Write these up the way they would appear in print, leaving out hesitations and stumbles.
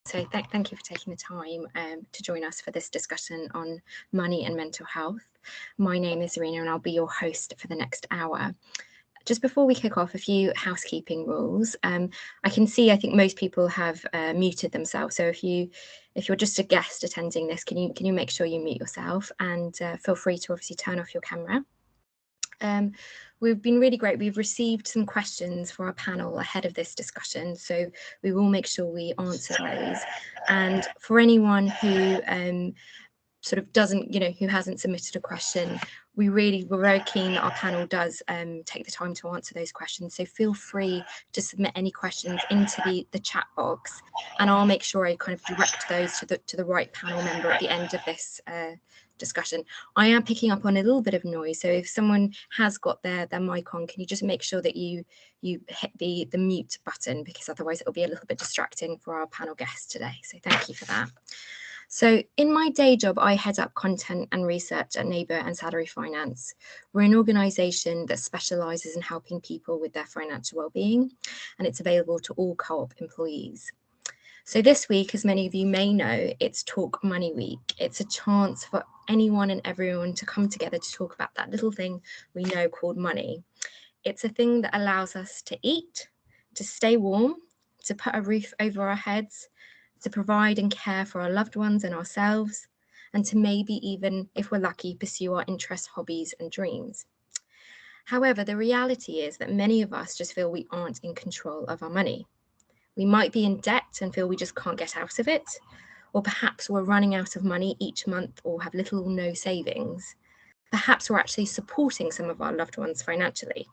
So thank you for taking the time to join us for this discussion on money and mental health. My name is Serena and I'll be your host for the next hour. Just before we kick off, a few housekeeping rules. I think most people have muted themselves. So if you're just a guest attending this, can you make sure you mute yourself, and feel free to obviously turn off your camera. We've been really great. We've received some questions for our panel ahead of this discussion, so we will make sure we answer those. And for anyone who sort of doesn't, who hasn't submitted a question, we're very keen that our panel does take the time to answer those questions. So feel free to submit any questions into the chat box, and I'll make sure I kind of direct those to the right panel member at the end of this discussion. I am picking up on a little bit of noise, so if someone has got their mic on, can you just make sure that you hit the mute button, because otherwise it'll be a little bit distracting for our panel guests today. So thank you for that. So in my day job, I head up content and research at Neighbour and Salary Finance. We're an organisation that specialises in helping people with their financial well-being, and it's available to all Co-op employees. So this week, as many of you may know, it's Talk Money Week. It's a chance for anyone and everyone to come together to talk about that little thing we know called money. It's a thing that allows us to eat, to stay warm, to put a roof over our heads, to provide and care for our loved ones and ourselves, and to maybe even, if we're lucky, pursue our interests, hobbies, and dreams. However, the reality is that many of us just feel we aren't in control of our money. We might be in debt and feel we just can't get out of it, or perhaps we're running out of money each month or have little or no savings. Perhaps we're actually supporting some of our loved ones financially.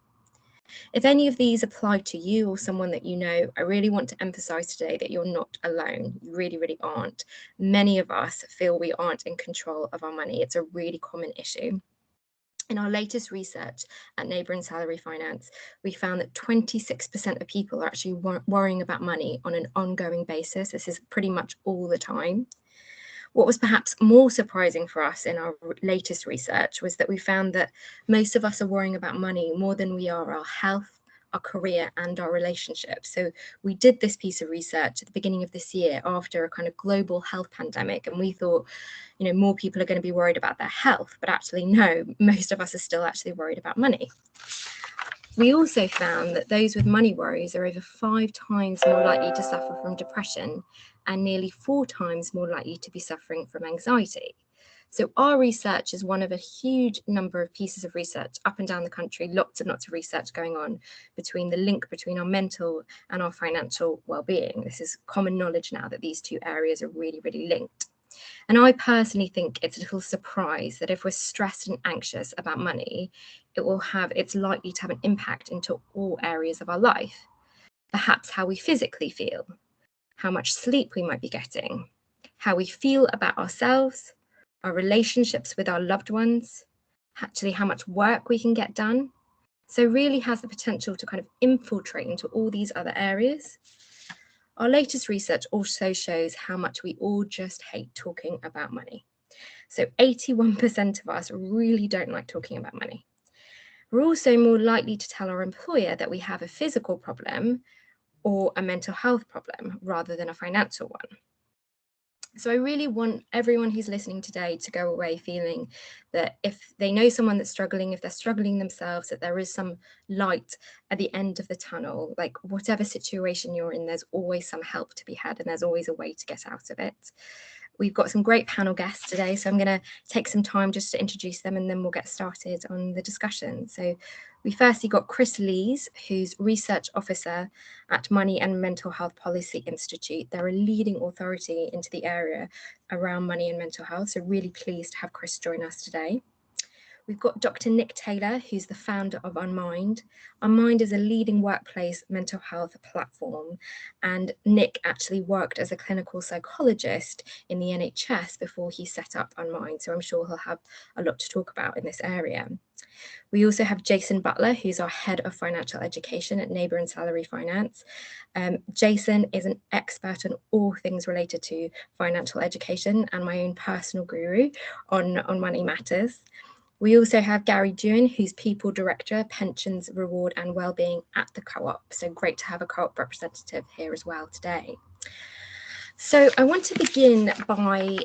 If any of these apply to you or someone that you know, I really want to emphasize today that you're not alone. You really, really aren't. Many of us feel we aren't in control of our money. It's a really common issue. In our latest research at Neighbour and Salary Finance, we found that 26% of people are actually worrying about money on an ongoing basis. This is pretty much all the time. What was perhaps more surprising for us in our latest research was that we found that most of us are worrying about money more than we are our health, our career, and our relationships. So we did this piece of research at the beginning of this year after a kind of global health pandemic, and we thought, more people are going to be worried about their health, but actually no, most of us are still actually worried about money. We also found that those with money worries are over 5 times more likely to suffer from depression and nearly 4 times more likely to be suffering from anxiety. So our research is one of a huge number of pieces of research up and down the country, lots and lots of research going on between the link between our mental and our financial well-being. This is common knowledge now that these two areas are really, really linked. And I personally think it's a little surprise that if we're stressed and anxious about money, it's likely to have an impact into all areas of our life. Perhaps how we physically feel, how much sleep we might be getting, how we feel about ourselves, our relationships with our loved ones, actually how much work we can get done. So really has the potential to kind of infiltrate into all these other areas. Our latest research also shows how much we all just hate talking about money. So 81% of us really don't like talking about money. We're also more likely to tell our employer that we have a physical problem or a mental health problem rather than a financial one. So I really want everyone who's listening today to go away feeling that if they know someone that's struggling, if they're struggling themselves, that there is some light at the end of the tunnel. Like whatever situation you're in, there's always some help to be had and there's always a way to get out of it. We've got some great panel guests today, so I'm going to take some time just to introduce them and then we'll get started on the discussion. So we firstly got Chris Lees, who's Research Officer at Money and Mental Health Policy Institute. They're a leading authority into the area around money and mental health, so really pleased to have Chris join us today. We've got Dr. Nick Taylor, who's the founder of Unmind. Unmind is a leading workplace mental health platform, and Nick actually worked as a clinical psychologist in the NHS before he set up Unmind, so I'm sure he'll have a lot to talk about in this area. We also have Jason Butler, who's our Head of Financial Education at Neighbour and Salary Finance. Jason is an expert on all things related to financial education and my own personal guru on money matters. We also have Gary Dewan, who's People Director, Pensions, Reward and Wellbeing at the Co-op. So great to have a Co-op representative here as well today. So I want to begin by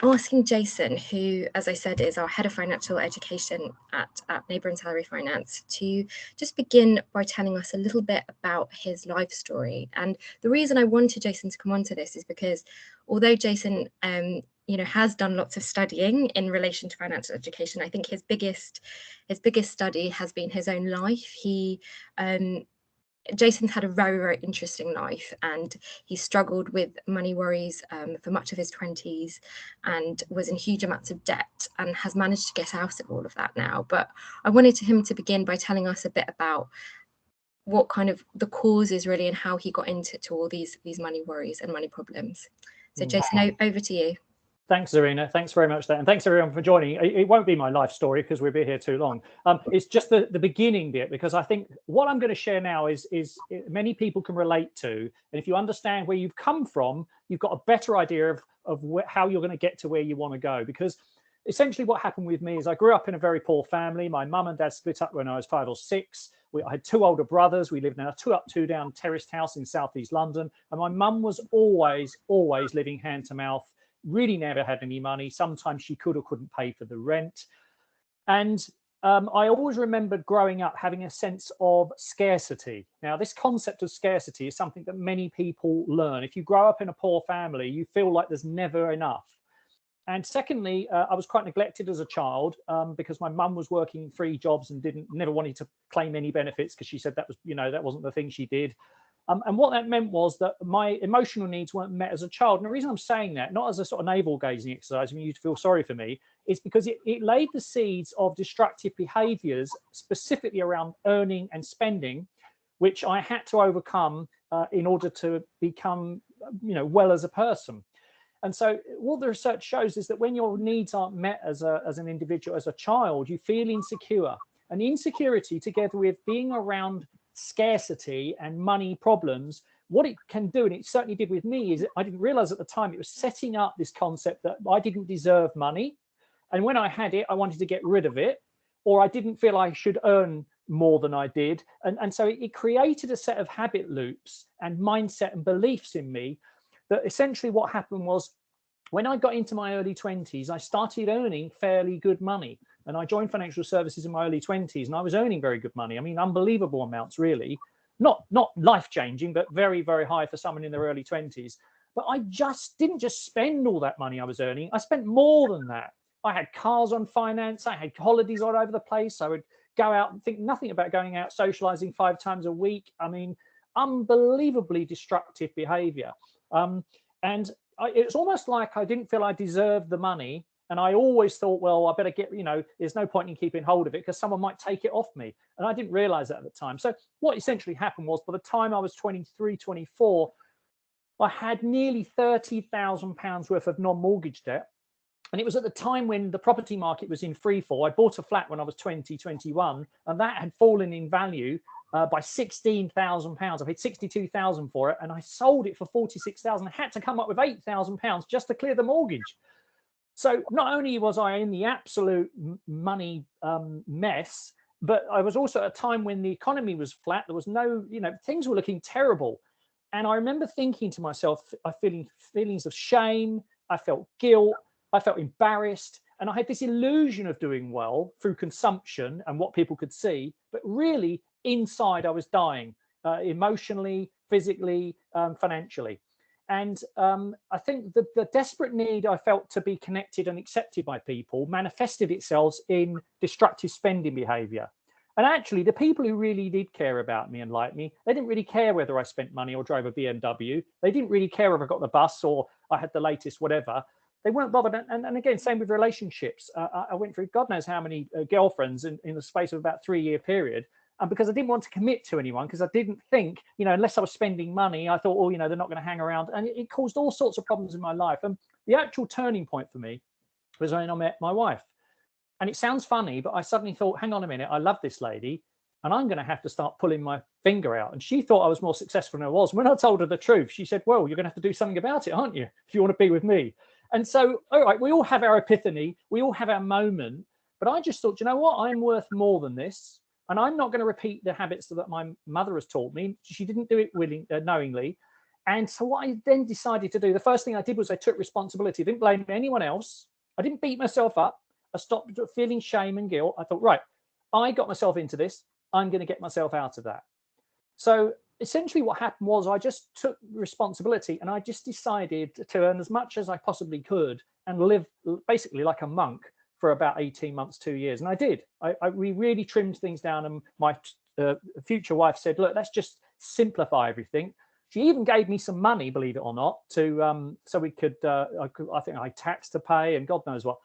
asking Jason, who, as I said, is our head of financial education at Neighbour and Salary Finance, to just begin by telling us a little bit about his life story. And the reason I wanted Jason to come onto this is because although Jason has done lots of studying in relation to financial education, I think his biggest study has been his own life. Jason's had a very, very interesting life, and he struggled with money worries for much of his 20s and was in huge amounts of debt and has managed to get out of all of that now. But I wanted him to begin by telling us a bit about what kind of the causes really and how he got into all these money worries and money problems. So Jason, over to you. Thanks, Zarina. Thanks very much, and thanks everyone for joining. It won't be my life story because we'll be here too long. It's just the beginning bit, because I think what I'm going to share now is many people can relate to, and if you understand where you've come from, you've got a better idea of how you're going to get to where you want to go. Because essentially what happened with me is I grew up in a very poor family. My mum and dad split up when I was 5 or 6. I had 2 older brothers. We lived in a 2-up, 2-down terraced house in southeast London, and my mum was always living hand to mouth. Really never had any money. Sometimes she could or couldn't pay for the rent. And I always remembered growing up having a sense of scarcity. Now, this concept of scarcity is something that many people learn. If you grow up in a poor family, you feel like there's never enough. And secondly, I was quite neglected as a child because my mum was working 3 jobs and never wanted to claim any benefits because she said that was, that wasn't the thing she did. And what that meant was that my emotional needs weren't met as a child. And the reason I'm saying that, not as a sort of navel gazing exercise, I mean, you feel sorry for me, is because it laid the seeds of destructive behaviors, specifically around earning and spending, which I had to overcome in order to become, well as a person. And so what the research shows is that when your needs aren't met as an individual, as a child, you feel insecure. And insecurity, together with being around scarcity and money problems, what it can do, and it certainly did with me, is I didn't realize at the time it was setting up this concept that I didn't deserve money, and when I had it I wanted to get rid of it, or I didn't feel I should earn more than I did, and so it created a set of habit loops and mindset and beliefs in me that essentially what happened was, when I got into my early 20s, I started earning fairly good money. And I joined financial services in my early 20s, and I was earning very good money. I mean, unbelievable amounts, really. Not life-changing, but very, very high for someone in their early 20s. But I didn't just spend all that money I was earning. I spent more than that. I had cars on finance. I had holidays all over the place. I would go out and think nothing about going out socializing 5 times a week. I mean, unbelievably destructive behavior. It's almost like I didn't feel I deserved the money. And I always thought, well, I better get, there's no point in keeping hold of it because someone might take it off me. And I didn't realize that at the time. So what essentially happened was, by the time I was 23, 24, I had nearly £30,000 worth of non-mortgage debt. And it was at the time when the property market was in free fall. I bought a flat when I was 20, 21, and that had fallen in value by £16,000. I paid 62,000 for it, and I sold it for 46,000. I had to come up with £8,000 just to clear the mortgage. So not only was I in the absolute money mess, but I was also at a time when the economy was flat. There was no, things were looking terrible. And I remember thinking to myself, I feeling feelings of shame. I felt guilt. I felt embarrassed. And I had this illusion of doing well through consumption and what people could see. But really, inside, I was dying emotionally, physically, financially. And I think the desperate need I felt to be connected and accepted by people manifested itself in destructive spending behavior. And actually, the people who really did care about me and like me, they didn't really care whether I spent money or drove a BMW. They didn't really care if I got the bus or I had the latest whatever. They weren't bothered. And again, same with relationships. I went through God knows how many girlfriends in the space of about 3-year period. And because I didn't want to commit to anyone, because I didn't think, unless I was spending money, I thought, they're not going to hang around. And it caused all sorts of problems in my life. And the actual turning point for me was when I met my wife. And it sounds funny, but I suddenly thought, hang on a minute, I love this lady, and I'm going to have to start pulling my finger out. And she thought I was more successful than I was. When I told her the truth, she said, well, you're going to have to do something about it, aren't you, if you want to be with me? And so, all right, we all have our epiphany. We all have our moment. But I just thought, you know what? I'm worth more than this. And I'm not going to repeat the habits that my mother has taught me. She didn't do it knowingly. And so what I then decided to do, the first thing I did was I took responsibility. I didn't blame anyone else. I didn't beat myself up. I stopped feeling shame and guilt. I thought, right, I got myself into this. I'm going to get myself out of that. So essentially what happened was I just took responsibility, and I just decided to earn as much as I possibly could and live basically like a monk for about 18 months, 2 years. And I did. We really trimmed things down, and my future wife said, look, let's just simplify everything. She even gave me some money, believe it or not, to so we could, I think I had tax to pay and God knows what.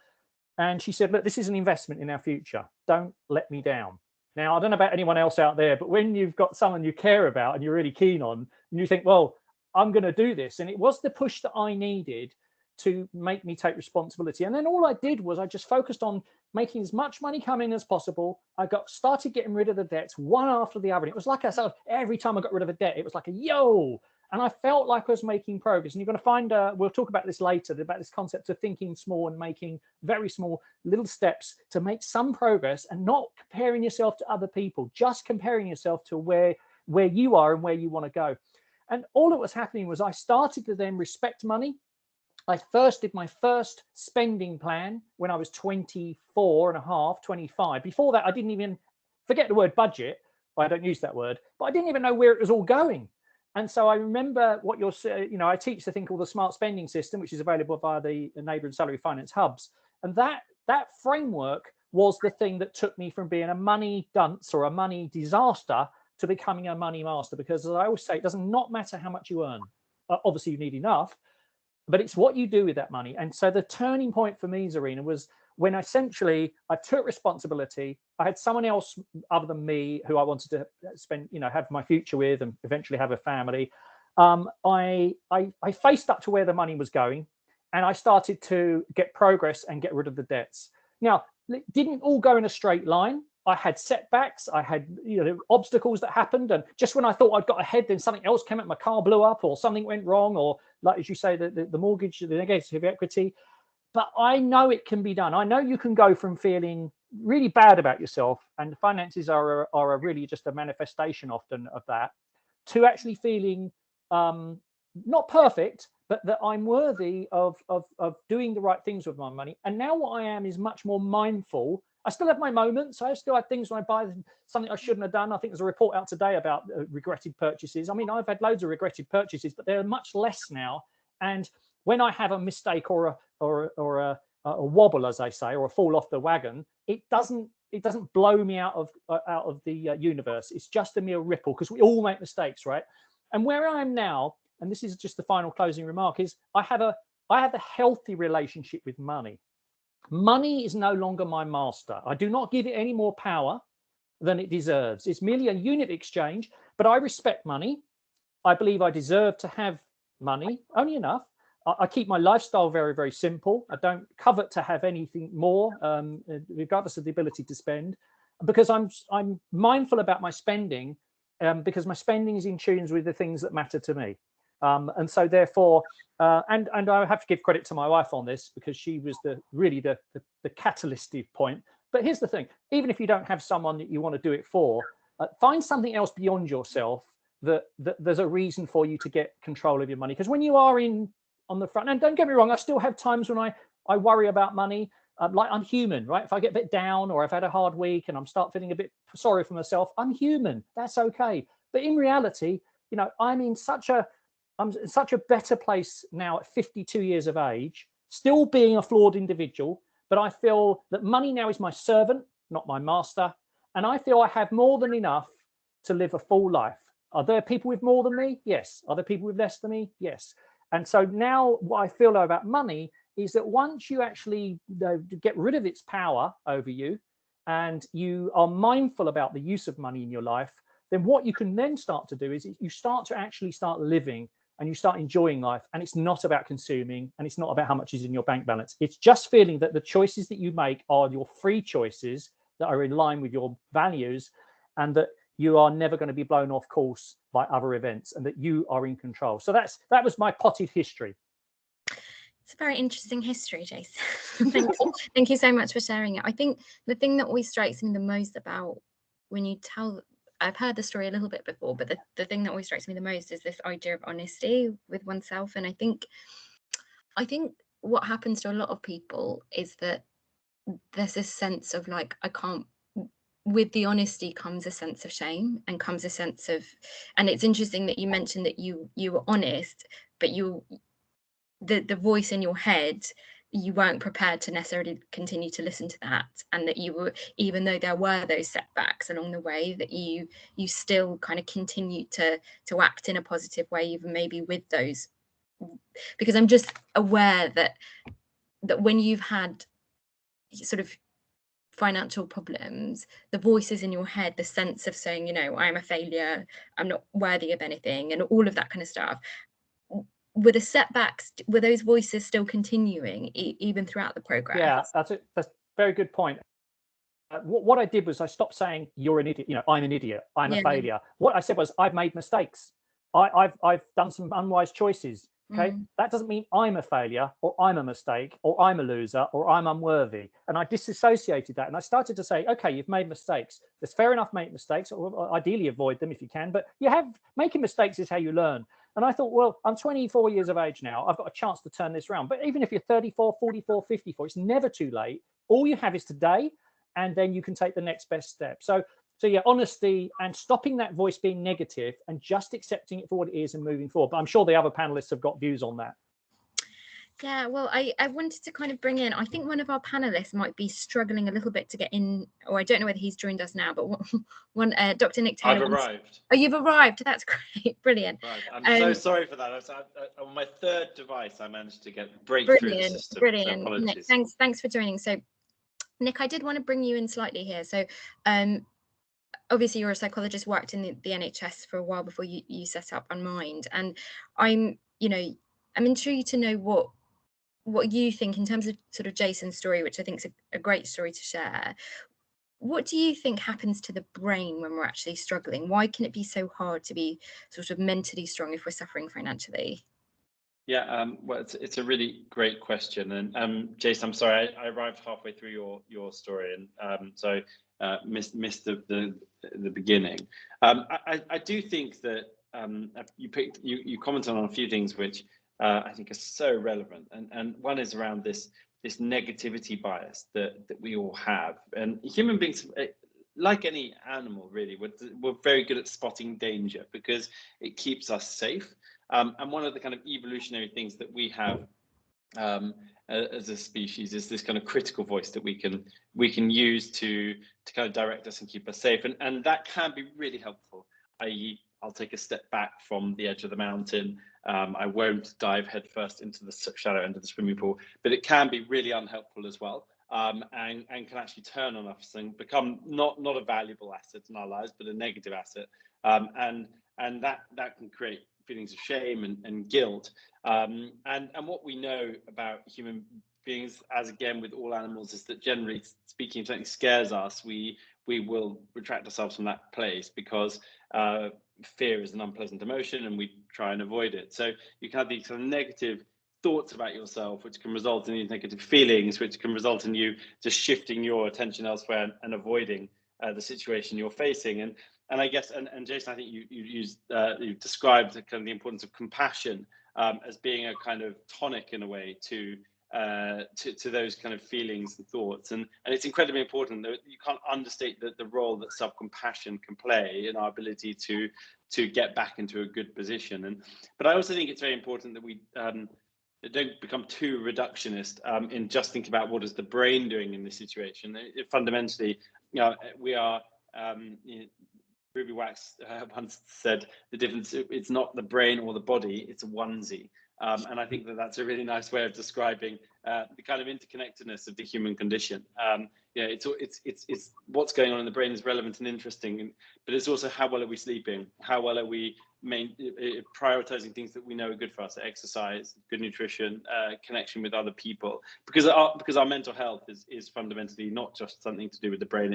And she said, look, this is an investment in our future. Don't let me down. Now, I don't know about anyone else out there, but when you've got someone you care about and you're really keen on, and you think, well, I'm going to do this. And it was the push that I needed to make me take responsibility. And then all I did was I just focused on making as much money come in as possible. I started getting rid of the debts one after the other. And it was like I said, every time I got rid of a debt, it was like a yo. And I felt like I was making progress. And you're going to find, we'll talk about this later, about this concept of thinking small and making very small little steps to make some progress, and not comparing yourself to other people, just comparing yourself to where you are and where you want to go. And all that was happening was I started to then respect money. I first did my first spending plan when I was 24 and a half, 25. Before that, I didn't even, forget the word budget, I don't use that word, but I didn't even know where it was all going. And so I remember what you're saying, I teach the thing called the smart spending system, which is available via the Neighbour and Salary Finance hubs. And that framework was the thing that took me from being a money dunce or a money disaster to becoming a money master. Because as I always say, it does not matter how much you earn. Obviously, you need enough, but it's what you do with that money. And so the turning point for me, Zarina, was when essentially I took responsibility. I had someone else other than me who I wanted to spend, have my future with and eventually have a family. I faced up to where the money was going, and I started to get progress and get rid of the debts. Now, it didn't all go in a straight line. I had setbacks. I had obstacles that happened, and just when I thought I'd got ahead, then something else came up. My car blew up, or something went wrong, or like as you say, the mortgage, the negative equity. But I know it can be done. I know you can go from feeling really bad about yourself, and the finances are really just a manifestation often of that, to actually feeling not perfect, but that I'm worthy of doing the right things with my money. And now what I am is much more mindful. I still have my moments. I still have things when I buy something I shouldn't have done. I think there's a report out today about regretted purchases. I mean, I've had loads of regretted purchases, but they're much less now. And when I have a mistake or a wobble, as I say, or a fall off the wagon, it doesn't blow me out of the universe. It's just a mere ripple, because we all make mistakes, right? And where I am now, and this is just the final closing remark, is I have a healthy relationship with money. Money is no longer my master. I do not give it any more power than it deserves. It's merely a unit exchange, but I respect money. I believe I deserve to have money, only enough. I keep my lifestyle very, very simple. I don't covet to have anything more, regardless of the ability to spend, because I'm mindful about my spending, because my spending is in tune with the things that matter to me. And so therefore, and I have to give credit to my wife on this, because she was really the catalytic point. But here's the thing: even if you don't have someone that you want to do it for, find something else beyond yourself that there's a reason for you to get control of your money. Because when you are on the front, and don't get me wrong, I still have times when I worry about money. Like, I'm human, right? If I get a bit down, or I've had a hard week and I'm start feeling a bit sorry for myself, I'm human. That's okay. But in reality, I'm in such a better place now at 52 years of age, still being a flawed individual. But I feel that money now is my servant, not my master. And I feel I have more than enough to live a full life. Are there people with more than me? Yes. Are there people with less than me? Yes. And so now what I feel about money is that once you actually get rid of its power over you, and you are mindful about the use of money in your life, then what you can then start to do is you start to actually start living, and you start enjoying life. And it's not about consuming, and it's not about how much is in your bank balance. It's just feeling that the choices that you make are your free choices that are in line with your values, and that you are never going to be blown off course by other events, and that you are in control. So that was my potted history. It's a very interesting history, Jason. Thank you so much for sharing it. I think the thing that always strikes me the most about when you tell I've heard the story a little bit before, but the thing that always strikes me the most is this idea of honesty with oneself. And I think what happens to a lot of people is that there's this sense of like, I can't, with the honesty comes a sense of shame and comes a sense of, and it's interesting that you mentioned that you were honest, but the voice in your head, you weren't prepared to necessarily continue to listen to that, and that you were, even though there were those setbacks along the way, that you still kind of continued to act in a positive way, even maybe with those, because I'm just aware that when you've had sort of financial problems, the voices in your head, the sense of saying, you know, I'm a failure, I'm not worthy of anything, and all of that kind of stuff, were the setbacks, were those voices still continuing even throughout the progress? Yeah, that's a very good point. What I did was I stopped saying you're an idiot, you know, I'm an idiot, I'm a failure. What I said was I've made mistakes. I've done some unwise choices. Okay, that doesn't mean I'm a failure or I'm a mistake or I'm a loser or I'm unworthy. And I disassociated that, and I started to say, okay, you've made mistakes. It's fair enough, make mistakes, or ideally avoid them if you can. But making mistakes is how you learn. And I thought, well, I'm 24 years of age now. I've got a chance to turn this around. But even if you're 34, 44, 54, it's never too late. All you have is today, and then you can take the next best step. So yeah, honesty and stopping that voice being negative and just accepting it for what it is and moving forward. But I'm sure the other panelists have got views on that. Yeah, well, I wanted to kind of bring in, I think one of our panelists might be struggling a little bit to get in, or I don't know whether he's joined us now, but one Dr. Nick Taylor. I've arrived. Oh, you've arrived. That's great. Brilliant. Right. I'm so sorry for that. On my third device, I managed to break through the system. Brilliant. So apologies. Nick, thanks for joining. So, Nick, I did want to bring you in slightly here. So, obviously you're a psychologist, worked in the NHS for a while before you set up Unmind, and I'm intrigued to know what you think in terms of sort of Jason's story, which I think is a great story to share. What do you think happens to the brain when we're actually struggling? Why can it be so hard to be sort of mentally strong if we're suffering financially? Yeah, well, it's a really great question, and Jason, I'm sorry, I arrived halfway through your story, and so missed the beginning. I do think that you commented on a few things which I think are so relevant, and one is around this negativity bias that we all have, and human beings, like any animal, really, we're very good at spotting danger because it keeps us safe. And one of the kind of evolutionary things that we have as a species is this kind of critical voice that we can use to kind of direct us and keep us safe, and that can be really helpful. I.e., I'll take a step back from the edge of the mountain. I won't dive headfirst into the shallow end of the swimming pool, but it can be really unhelpful as well, and can actually turn on us and become not a valuable asset in our lives, but a negative asset, and that can create feelings of shame and guilt. And what we know about human beings, as again with all animals, is that generally speaking, if something scares us, we will retract ourselves from that place because fear is an unpleasant emotion and we try and avoid it. So you can have these kind of negative thoughts about yourself, which can result in these negative feelings, which can result in you just shifting your attention elsewhere and avoiding the situation you're facing. And I guess, and Jason, I think you described the kind of the importance of compassion as being a kind of tonic in a way to those kind of feelings and thoughts, and it's incredibly important that you can't understate the role that self-compassion can play in our ability to get back into a good position. But I also think it's very important that we don't become too reductionist in just thinking about what is the brain doing in this situation. Fundamentally, we are. Ruby Wax once said the difference, it's not the brain or the body, it's a onesie. And I think that's a really nice way of describing the kind of interconnectedness of the human condition. It's what's going on in the brain is relevant and interesting, but it's also how well are we sleeping? How well are we prioritizing things that we know are good for us? Exercise, good nutrition, connection with other people. Because our mental health is fundamentally not just something to do with the brain.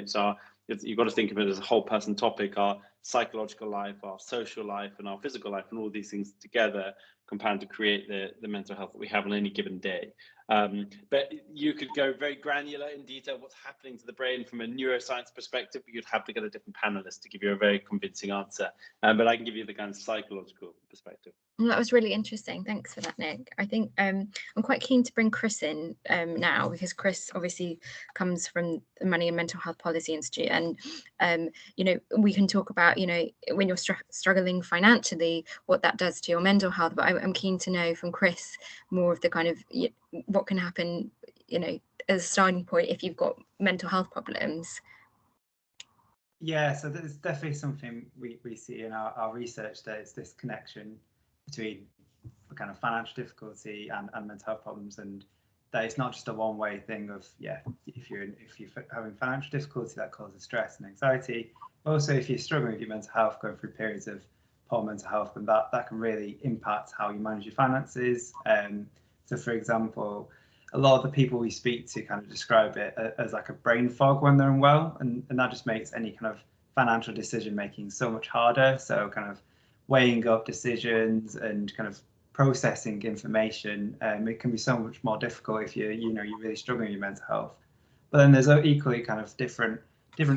You've got to think of it as a whole person topic. Our psychological life, our social life, and our physical life, and all these things together compound to create the mental health that we have on any given day. But you could go very granular in detail what's happening to the brain from a neuroscience perspective, but you'd have to get a different panelist to give you a very convincing answer. But I can give you the kind of psychological perspective. Well, that was really interesting. Thanks for that, Nick. I think I'm quite keen to bring Chris in now, because Chris obviously comes from the Money and Mental Health Policy Institute, and you know, we can talk about, you know, when you're struggling financially, what that does to your mental health. But I'm keen to know from Chris more of the kind of what can happen, you know, as a starting point if you've got mental health problems. Yeah, so there's definitely something we see in our research, that it's this connection between the kind of financial difficulty and mental health problems, and that it's not just a one-way thing of, yeah, if you're having financial difficulty, that causes stress and anxiety. Also, if you're struggling with your mental health, going through periods of poor mental health, then that can really impact how you manage your finances. So for example, a lot of the people we speak to kind of describe it as like a brain fog when they're unwell, and that just makes any kind of financial decision making so much harder. So kind of weighing up decisions and kind of processing information, it can be so much more difficult if you're really struggling with your mental health. But then there's equally kind of different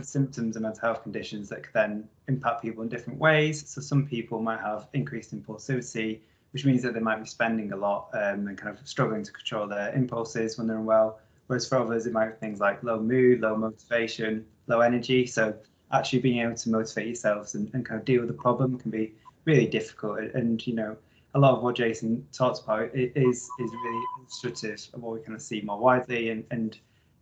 symptoms and mental health conditions that could then impact people in different ways. So some people might have increased impulsivity, which means that they might be spending a lot and kind of struggling to control their impulses when they're unwell. Whereas for others, it might be things like low mood, low motivation, low energy. So actually being able to motivate yourselves and kind of deal with the problem can be really difficult. And, you know, a lot of what Jason talks about is really illustrative of what we kind of see more widely. And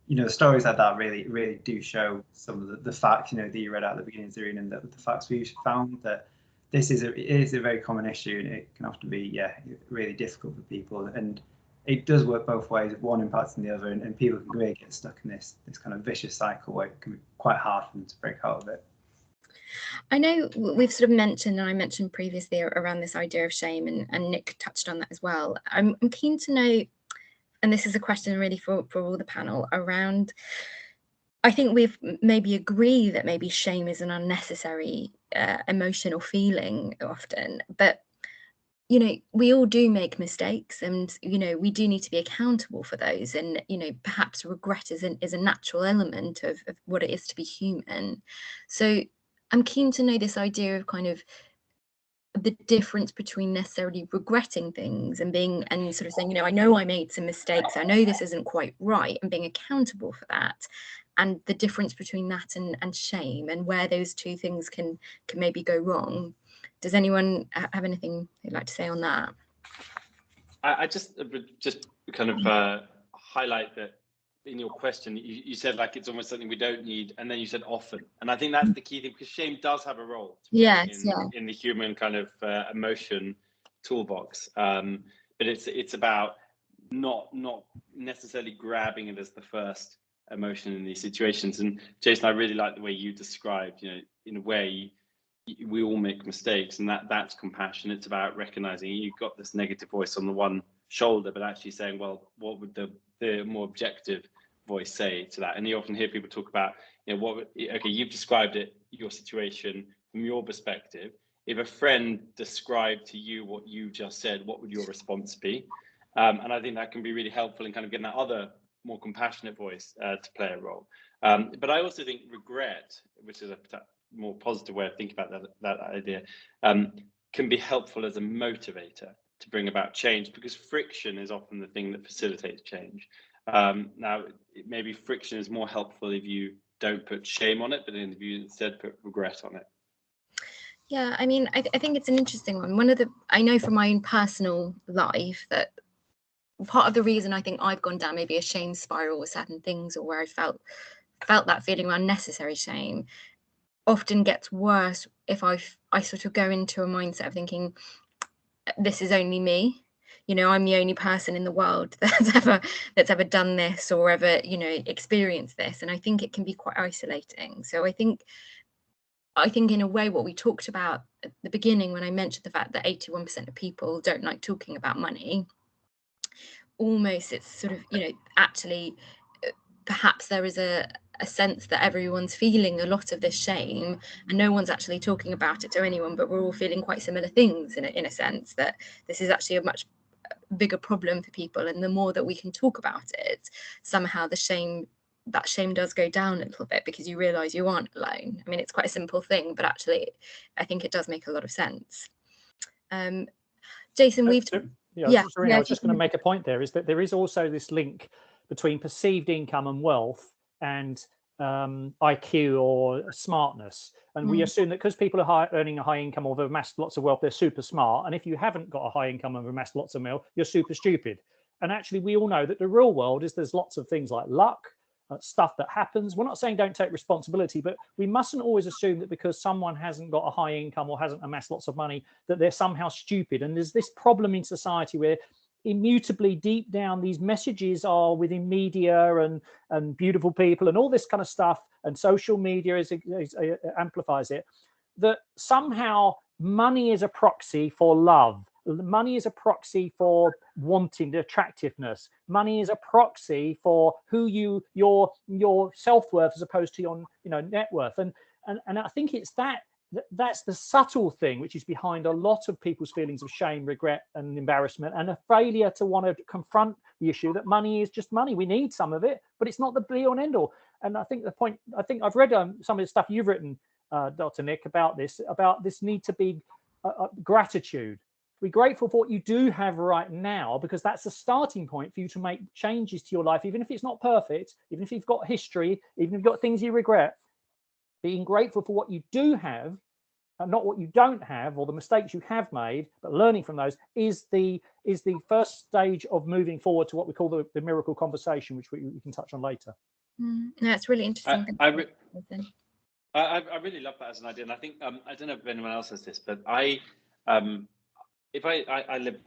you know, stories like that really do show some of the facts, you know, that you read out at the beginning, Zareen, and the facts we found that this is a very common issue, and it can often be, yeah, really difficult for people. And it does work both ways, one impacting the other, and people can really get stuck in this kind of vicious cycle where it can be quite hard for them to break out of it. I know we've sort of mentioned, and I mentioned previously around this idea of shame, and Nick touched on that as well. I'm keen to know, and this is a question really for all the panel, around, I think we've maybe agree that maybe shame is an unnecessary emotion or feeling often, but you know, we all do make mistakes, and you know, we do need to be accountable for those, and you know, perhaps regret is a natural element of what it is to be human. So I'm keen to know this idea of kind of the difference between necessarily regretting things and sort of saying, you know I made some mistakes, I know this isn't quite right, and being accountable for that, and the difference between that and shame, and where those two things can maybe go wrong. Does anyone have anything they'd like to say on that? I just kind of highlight that in your question, you said like it's almost something we don't need, and then you said often, and I think that's the key thing, because shame does have a role in the human kind of emotion toolbox, but it's about not necessarily grabbing it as the first emotion in these situations. And Jason, I really like the way you described, you know, in a way we all make mistakes, and that's compassion. It's about recognizing you've got this negative voice on the one shoulder, but actually saying, well, what would the more objective voice say to that? And you often hear people talk about, you know, okay, you've described it, your situation from your perspective. If a friend described to you what you just said, what would your response be? And I think that can be really helpful in kind of getting that other more compassionate voice to play a role. But I also think regret, which is a more positive way of thinking about that idea, can be helpful as a motivator to bring about change, because friction is often the thing that facilitates change. Now, maybe friction is more helpful if you don't put shame on it, but if you instead put regret on it. Yeah, I mean, I think it's an interesting one. I know from my own personal life that part of the reason I think I've gone down maybe a shame spiral with certain things, or where I felt that feeling of unnecessary shame, often gets worse if I sort of go into a mindset of thinking, this is only me, you know, I'm the only person in the world that's ever done this or ever, you know, experienced this. And I think it can be quite isolating. So I think in a way what we talked about at the beginning, when I mentioned the fact that 81% of people don't like talking about money, almost it's sort of, you know, actually perhaps there is a sense that everyone's feeling a lot of this shame, and no one's actually talking about it to anyone, but we're all feeling quite similar things in a sense, that this is actually a much bigger problem for people, and the more that we can talk about it, somehow that shame does go down a little bit, because you realize you aren't alone. I mean, it's quite a simple thing, but actually I think it does make a lot of sense. Jason, I was just going to make a point there, is that there is also this link between perceived income and wealth and IQ or smartness. And we assume that because people are earning a high income or have amassed lots of wealth, they're super smart. And if you haven't got a high income and have amassed lots of wealth, you're super stupid. And actually, we all know that the real world is there's lots of things like luck, stuff that happens. We're not saying don't take responsibility, but we mustn't always assume that because someone hasn't got a high income or hasn't amassed lots of money, that they're somehow stupid. And there's this problem in society where immutably deep down these messages are within media and beautiful people and all this kind of stuff, and social media amplifies it, that somehow money is a proxy for love. Money is a proxy for wanting the attractiveness. Money is a proxy for who your self-worth as opposed to your net worth. And I think it's that's the subtle thing which is behind a lot of people's feelings of shame, regret and embarrassment, and a failure to want to confront the issue that money is just money. We need some of it, but it's not the be all and end all. And I think I've read some of the stuff you've written, Dr. Nick, about this need to be gratitude. Be grateful for what you do have right now, because that's a starting point for you to make changes to your life, even if it's not perfect, even if you've got history, even if you've got things you regret. Being grateful for what you do have and not what you don't have, or the mistakes you have made, but learning from those is the first stage of moving forward to what we call the miracle conversation, which we can touch on later. No, it's really interesting. I really love that as an idea, and I think I don't know if anyone else has this, but I live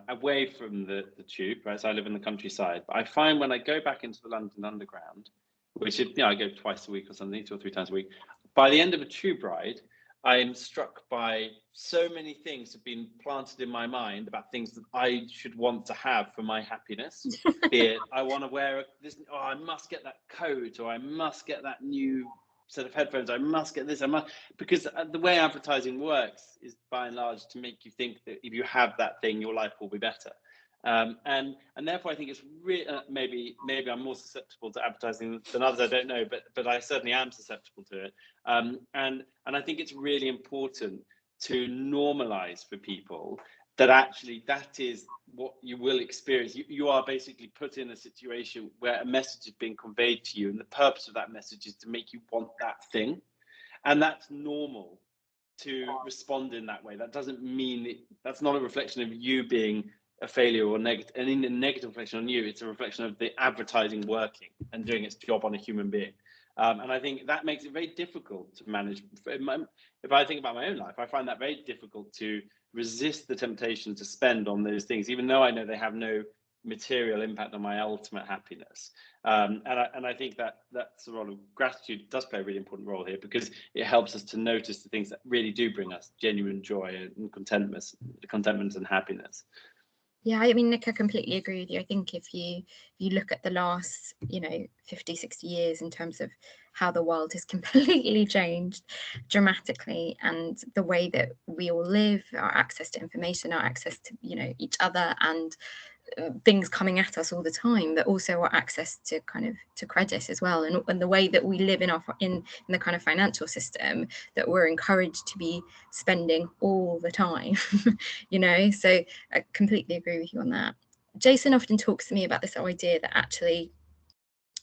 away from the tube, right? So I live in the countryside, but I find when I go back into the London Underground, which is, I go twice a week or something, 2 or 3 times a week. By the end of a tube ride, I am struck by so many things have been planted in my mind about things that I should want to have for my happiness. Be it, I want to wear this, I must get that coat, or I must get that new set of headphones, I must get this, because the way advertising works is by and large to make you think that if you have that thing, your life will be better. And therefore, I think it's really maybe I'm more susceptible to advertising than others. I don't know, but I certainly am susceptible to it. And I think it's really important to normalize for people that actually that is what you will experience. You are basically put in a situation where a message is being conveyed to you, and the purpose of that message is to make you want that thing, and that's normal to respond in that way. That doesn't mean that's not a reflection of you being a failure or negative, and in a negative reflection on you, it's a reflection of the advertising working and doing its job on a human being. And I think that makes it very difficult to manage. If I think about my own life, I find that very difficult to resist the temptation to spend on those things, even though I know they have no material impact on my ultimate happiness. And I think that's the role of gratitude does play a really important role here, because it helps us to notice the things that really do bring us genuine joy and contentment and happiness. Yeah, I mean, Nick, I completely agree with you. I think if you look at the last, 50, 60 years in terms of how the world has completely changed dramatically, and the way that we all live, our access to information, our access to, each other, and things coming at us all the time, but also our access to to credit as well, and the way that we live in the kind of financial system, that we're encouraged to be spending all the time. So I completely agree with you on that. Jason often talks to me about this idea that actually,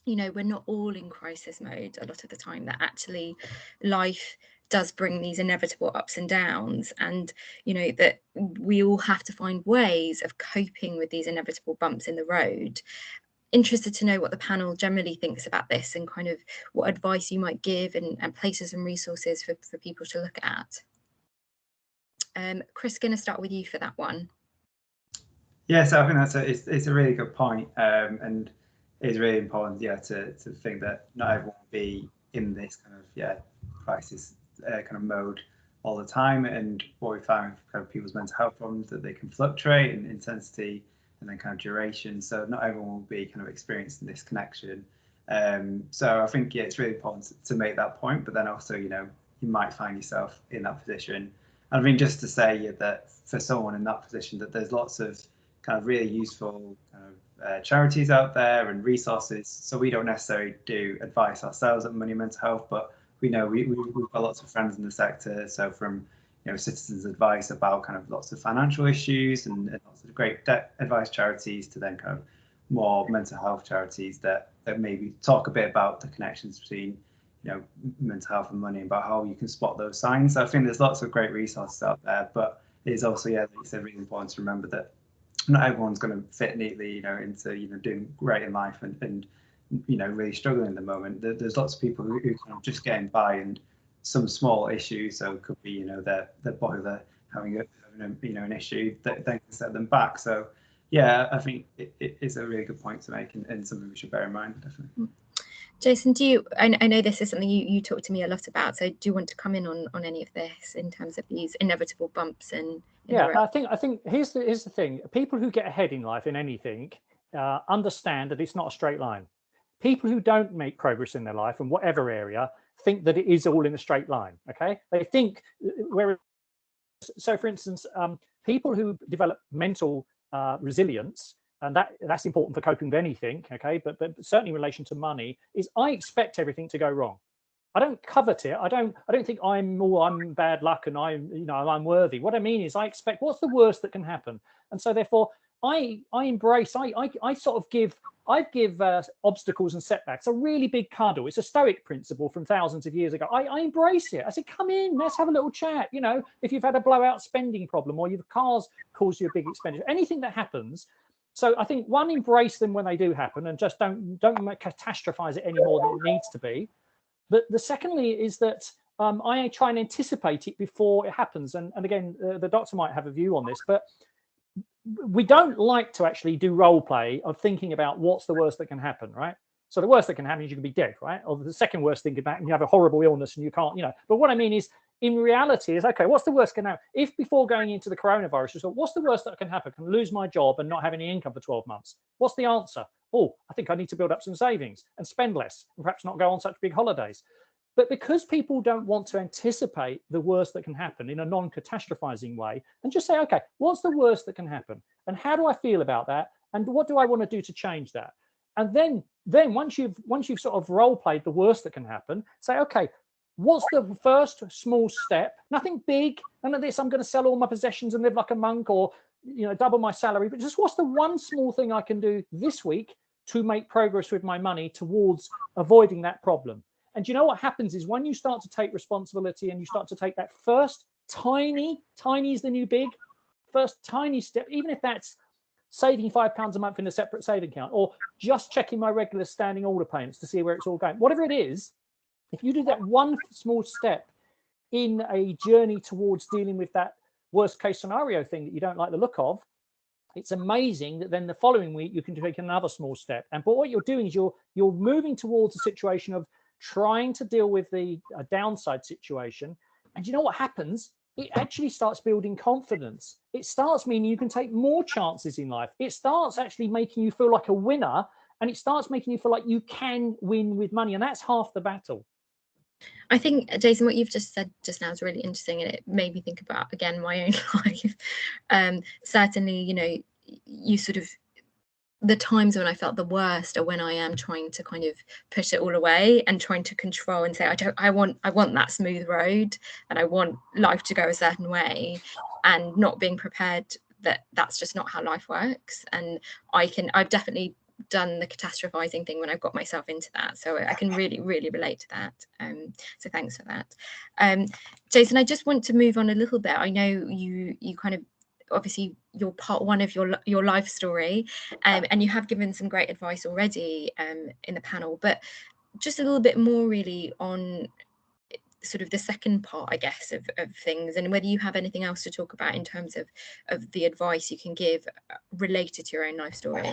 we're not all in crisis mode a lot of the time, that actually life does bring these inevitable ups and downs, and that we all have to find ways of coping with these inevitable bumps in the road. Interested to know what the panel generally thinks about this, and kind of what advice you might give, and places and resources for people to look at. Chris, going to start with you for that one. Yeah, so I think it's a really good point, and it's really important, to think that not everyone will be in this kind of crisis kind of mode all the time. And what we found with kind of people's mental health problems, that they can fluctuate in intensity and then kind of duration. So not everyone will be kind of experiencing this connection. So I think it's really important to make that point, but then also you might find yourself in that position. And I mean, just to say that for someone in that position, that there's lots of kind of really useful kind of charities out there and resources. So we don't necessarily do advice ourselves at Money and Mental Health, but we know we've got lots of friends in the sector. So from citizens advice about kind of lots of financial issues and lots of great debt advice charities to then kind of more mental health charities that maybe talk a bit about the connections between mental health and money, about how you can spot those signs. So I think there's lots of great resources out there, but it is also, like you said, really important to remember that not everyone's going to fit neatly into doing great in life and really struggling at the moment. There's lots of people who kind of just getting by, and some small issues, so it could be their boiler having an issue that then can set them back. So yeah, I think it is a really good point to make, and something we should bear in mind, definitely. Jason, I know this is something you talk to me a lot about, so do you want to come in on any of this in terms of these inevitable bumps and I think here's the thing. People who get ahead in life in anything understand that it's not a straight line. People who don't make progress in their life in whatever area think that it is all in a straight line. Okay, they think so for instance, people who develop mental resilience, and that's important for coping with anything, okay, but certainly in relation to money, is I expect everything to go wrong. I don't covet it. I don't think I'm bad luck and I'm unworthy. What I mean is I expect, what's the worst that can happen? And so therefore I embrace, I sort of give obstacles and setbacks a really big cuddle. It's a Stoic principle from thousands of years ago. I embrace it. I say, come in, let's have a little chat. If you've had a blowout spending problem, or your car's caused you a big expenditure, anything that happens. So I think, one, embrace them when they do happen, and just don't catastrophize it any more than it needs to be. But the secondly is that I try and anticipate it before it happens. And again, the doctor might have a view on this, but we don't like to actually do role play of thinking about what's the worst that can happen, right? So the worst that can happen is you can be dead, right? Or the second worst thing about, and you have a horrible illness and you can't, But what I mean is, in reality, is okay, what's the worst can happen? If before going into the coronavirus, you thought, what's the worst that can happen? Can lose my job and not have any income for 12 months? What's the answer? Oh, I think I need to build up some savings and spend less, and perhaps not go on such big holidays. But because people don't want to anticipate the worst that can happen in a non-catastrophizing way, and just say, okay, what's the worst that can happen? And how do I feel about that? And what do I want to do to change that? And then once you've sort of role played the worst that can happen, say, okay, what's the first small step? Nothing big, none of this, I'm going to sell all my possessions and live like a monk, or double my salary, but just what's the one small thing I can do this week to make progress with my money towards avoiding that problem? And you know what happens is, when you start to take responsibility and you start to take that first tiny is the new big, first tiny step, even if that's saving £5 a month in a separate saving account, or just checking my regular standing order payments to see where it's all going, whatever it is, if you do that one small step in a journey towards dealing with that worst case scenario thing that you don't like the look of, it's amazing that then the following week you can take another small step. But what you're doing is you're moving towards a situation of trying to deal with a downside situation. And you know what happens? It actually starts building confidence. It starts meaning you can take more chances in life. It starts actually making you feel like a winner, and it starts making you feel like you can win with money. And that's half the battle. I think, Jason, what you've just said just now is really interesting, and it made me think about, again, my own life. Certainly, you sort of, the times when I felt the worst are when I am trying to kind of push it all away and trying to control and say, I want that smooth road, and I want life to go a certain way, and not being prepared that that's just not how life works. And I've definitely done the catastrophizing thing when I've got myself into that, so I can really relate to that. So thanks for that. Jason, I just want to move on a little bit. I know you kind of, obviously you're part one of your life story, and you have given some great advice already in the panel, but just a little bit more really on sort of the second part, I guess, of things, and whether you have anything else to talk about in terms of the advice you can give related to your own life story.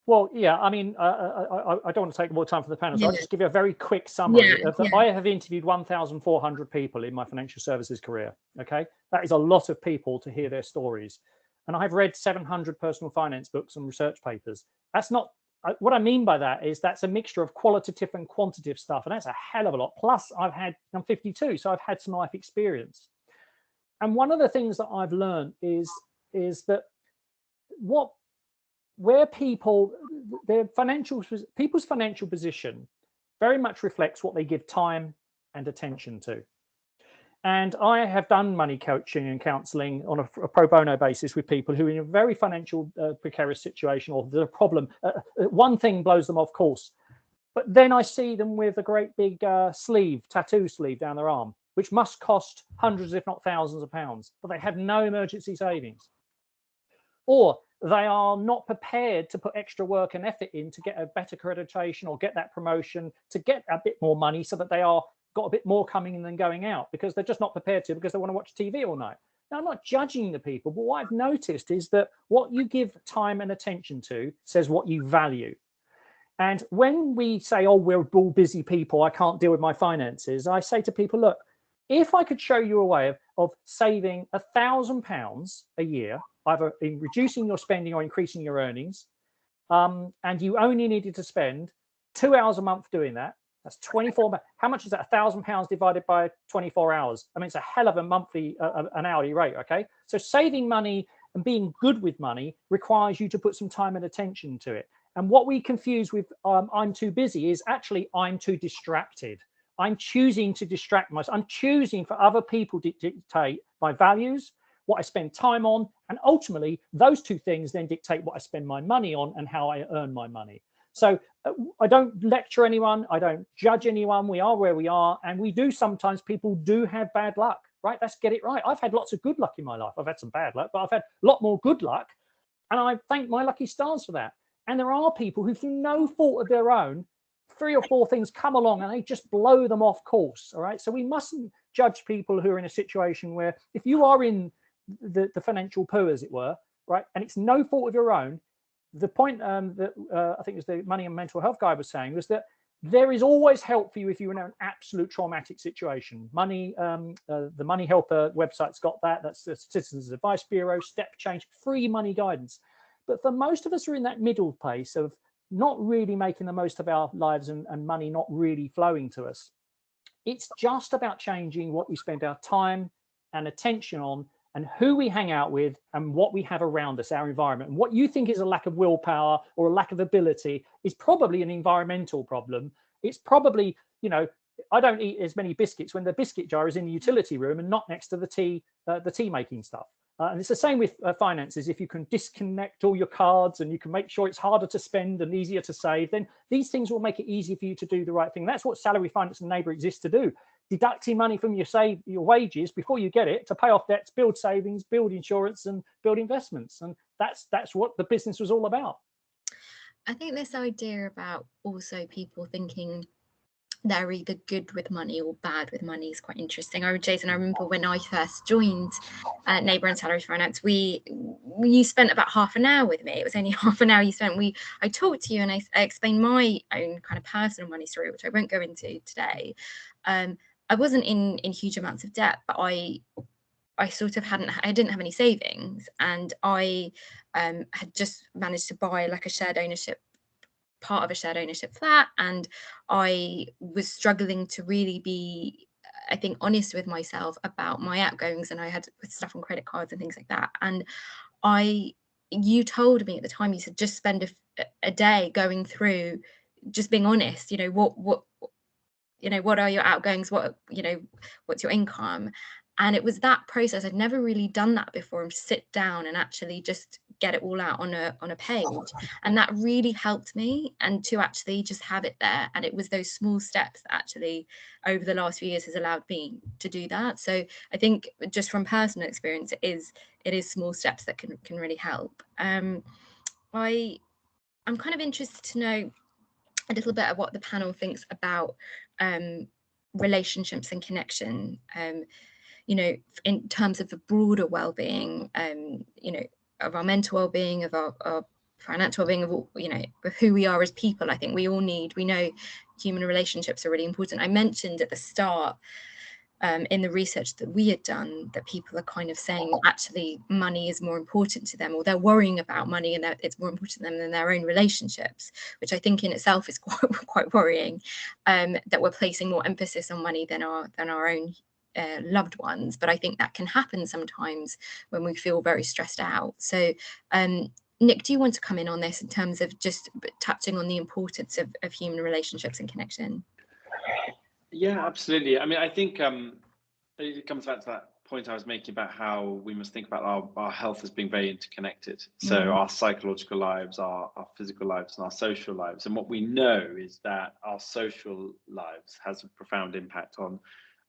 Well, yeah, I mean, I don't want to take more time for the panel, so I'll just give you a very quick summary. I have interviewed 1,400 people in my financial services career, okay? That is a lot of people to hear their stories. And I've read 700 personal finance books and research papers. That's not, what I mean by that is that's a mixture of qualitative and quantitative stuff, and that's a hell of a lot. Plus, I'm 52, so I've had some life experience. And one of the things that I've learned is that what where people's financial position very much reflects what they give time and attention to. And I have done money coaching and counselling on a pro bono basis with people who are in a very financial precarious situation, or there's a problem. One thing blows them off course, but then I see them with a great big tattoo sleeve down their arm, which must cost hundreds, if not thousands of pounds, but they have no emergency savings. Or they are not prepared to put extra work and effort in to get a better accreditation or get that promotion, to get a bit more money so that they are got a bit more coming in than going out, because they're just not prepared to, because they want to watch TV all night. Now, I'm not judging the people, but what I've noticed is that what you give time and attention to says what you value. And when we say, oh, we're all busy people, I can't deal with my finances, I say to people, look, if I could show you a way of saving £1,000 a year, either in reducing your spending or increasing your earnings, and you only needed to spend 2 hours a month doing that, that's 24. How much is that? £1,000 divided by 24 hours. I mean, it's a hell of a monthly, an hourly rate. Okay. So saving money and being good with money requires you to put some time and attention to it. And what we confuse with I'm too busy is actually I'm too distracted. I'm choosing to distract myself. I'm choosing for other people to dictate my values, what I spend time on. And ultimately, those two things then dictate what I spend my money on and how I earn my money. So I don't lecture anyone. I don't judge anyone. We are where we are. And we do sometimes, people do have bad luck, right? Let's get it right. I've had lots of good luck in my life. I've had some bad luck, but I've had a lot more good luck. And I thank my lucky stars for that. And there are people who, through no fault of their own, 3 or 4 things come along and they just blow them off course. All right. So we mustn't judge people who are in a situation where, if you are in the financial poo, as it were, right, and it's no fault of your own, the point that I think it was the Money and Mental Health guy was saying was that there is always help for you if you're in an absolute traumatic situation. Money, the Money Helper website's got that. That's the Citizens Advice Bureau, Step Change, free money guidance. But for most of us who are in that middle place of not really making the most of our lives and money not really flowing to us, it's just about changing what we spend our time and attention on, and who we hang out with, and what we have around us, our environment. And what you think is a lack of willpower or a lack of ability is probably an environmental problem. It's probably, I don't eat as many biscuits when the biscuit jar is in the utility room and not next to the tea making stuff. And it's the same with finances. If you can disconnect all your cards and you can make sure it's harder to spend and easier to save, then these things will make it easy for you to do the right thing. That's what Salary Finance and Neighbour exists to do. Deducting money from your wages before you get it to pay off debts, build savings, build insurance, and build investments. And that's what the business was all about. I think this idea about also people thinking they're either good with money or bad with money is quite interesting. Jason, I remember when I first joined Neighbour and Salary Finance, you spent about half an hour with me. It was only half an hour you spent. I talked to you and I explained my own kind of personal money story, which I won't go into today. I wasn't in huge amounts of debt, but I sort of I didn't have any savings, and I had just managed to buy like part of a shared ownership flat, and I was struggling to really be, I think, honest with myself about my outgoings, and I had stuff on credit cards and things like that. And you told me at the time, you said, just spend a day going through, just being honest, what are your outgoings, what's your income? And it was that process. I'd never really done that before, and sit down and actually just get it all out on a page. And that really helped me, and to actually just have it there. And it was those small steps that actually over the last few years has allowed me to do that. So I think just from personal experience, it is small steps that can really help. I'm kind of interested to know a little bit of what the panel thinks about relationships and connection, in terms of the broader well-being, of our mental well-being, of our financial well-being, of who we are as people. I think we know human relationships are really important. I mentioned at the start, in the research that we had done, that people are kind of saying actually money is more important to them, or they're worrying about money and that it's more important to them than their own relationships, which I think in itself is quite worrying, that we're placing more emphasis on money than our own loved ones. But I think that can happen sometimes when we feel very stressed out. So Nick, do you want to come in on this in terms of just touching on the importance of human relationships and connection? Yeah, absolutely. I mean, I think it comes back to that point I was making about how we must think about our health as being very interconnected. So our psychological lives, our physical lives, and our social lives. And what we know is that our social lives has a profound impact on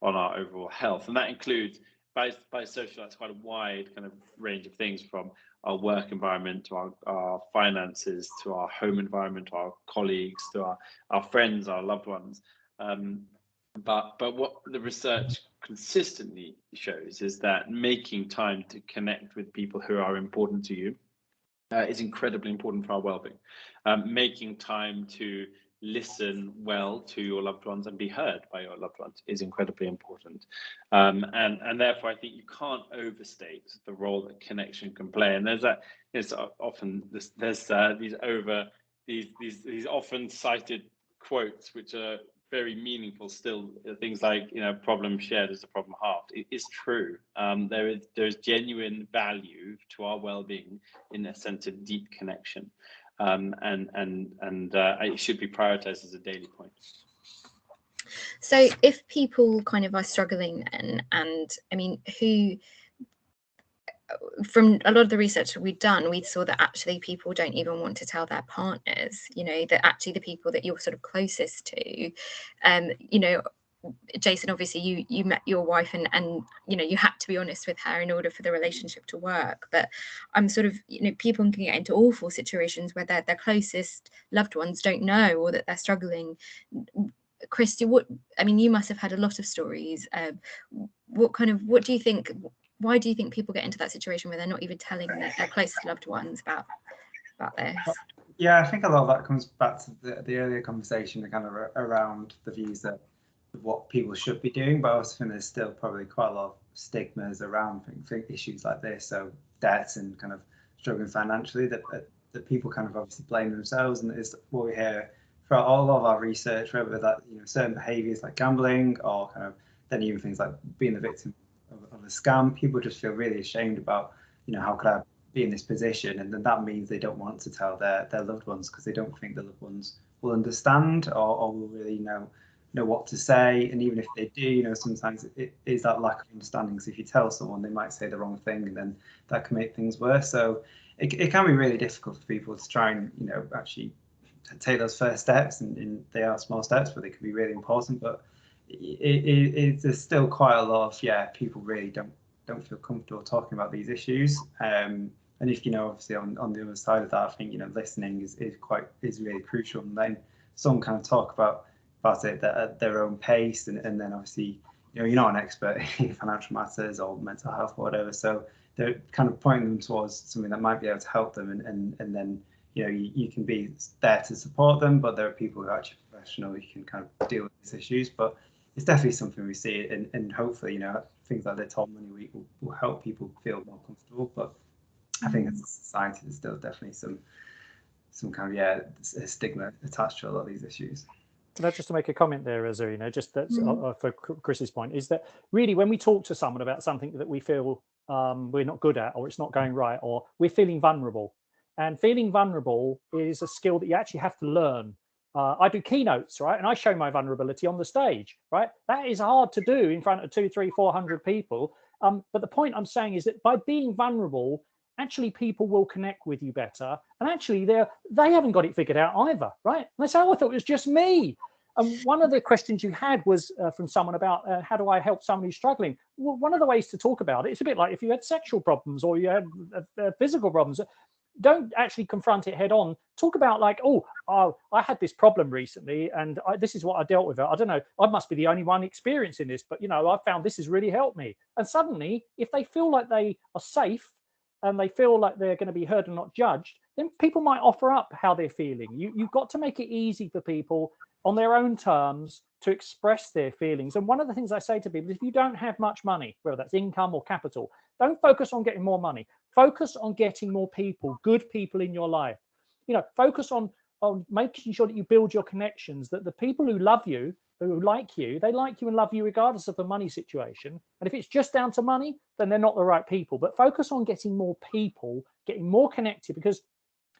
our overall health, and that includes by social. That's quite a wide kind of range of things, from our work environment to our finances, to our home environment, to our colleagues, to our friends, our loved ones. But what the research consistently shows is that making time to connect with people who are important to you is incredibly important for our well-being. Making time to listen well to your loved ones and be heard by your loved ones is incredibly important. And therefore, I think you can't overstate the role that connection can play. And there's often these often cited quotes which are very meaningful still, things like, problem shared is a problem halved. It is true. There is genuine value to our well-being in a sense of deep connection, and it should be prioritized as a daily point. So if people kind of are struggling, and I mean, from a lot of the research that we've done, we saw that actually people don't even want to tell their partners, that actually the people that you're sort of closest to, Jason, obviously you met your wife and you had to be honest with her in order for the relationship to work. But I'm sort of, people can get into awful situations where their closest loved ones don't know, or that they're struggling. Christy, you must have had a lot of stories. What do you think? Why do you think people get into that situation where they're not even telling their closest loved ones about this? Yeah, I think a lot of that comes back to the earlier conversation, kind of around the views that what people should be doing, but I also think there's still probably quite a lot of stigmas around issues like this, so debts and kind of struggling financially, that people kind of obviously blame themselves, and it's what we hear throughout all of our research, whether that certain behaviours like gambling, or kind of then even things like being the victim of a scam. People just feel really ashamed about, how could I be in this position, and then that means they don't want to tell their loved ones, because they don't think the loved ones will understand or will really know what to say. And even if they do, sometimes it is that lack of understanding. So if you tell someone, they might say the wrong thing, and then that can make things worse. So it can be really difficult for people to try and actually take those first steps, and they are small steps, but they can be really important. But there's still quite a lot of people really don't feel comfortable talking about these issues. And if obviously on the other side of that, I think listening is really crucial, and then someone kind of talk about it at their own pace, and then obviously you're not an expert in financial matters or mental health or whatever, so they're kind of pointing them towards something that might be able to help them, and then you can be there to support them, but there are people who are actually professional who can kind of deal with these issues. But it's definitely something we see, and hopefully things like the Tall Money Week will help people feel more comfortable. But I think as a society there's still definitely some kind of stigma attached to a lot of these issues. Just to make a comment there, Zarina, just that's for Chris's point, is that really when we talk to someone about something that we feel we're not good at, or it's not going right, or we're feeling vulnerable, and feeling vulnerable is a skill that you actually have to learn. I do keynotes, right? And I show my vulnerability on the stage, right? That is hard to do in front of 200, 300, 400 people. But the point I'm saying is that by being vulnerable, actually people will connect with you better. And actually they haven't got it figured out either, right? And they say, oh, I thought it was just me. And one of the questions you had was from someone about how do I help someone who's struggling? Well, one of the ways to talk about it's a bit like if you had sexual problems or you had physical problems. Don't actually confront it head on. Talk about like, I had this problem recently, and this is what I dealt with it. I don't know, I must be the only one experiencing this, but I found this has really helped me. And suddenly, if they feel like they are safe and they feel like they're going to be heard and not judged, then people might offer up how they're feeling. You've got to make it easy for people on their own terms to express their feelings. And one of the things I say to people is, if you don't have much money, whether that's income or capital, don't focus on getting more money. Focus on getting more people, good people in your life. Focus on making sure that you build your connections, that the people who love you, who like you, they like you and love you regardless of the money situation. And if it's just down to money, then they're not the right people. But focus on getting more people, getting more connected, because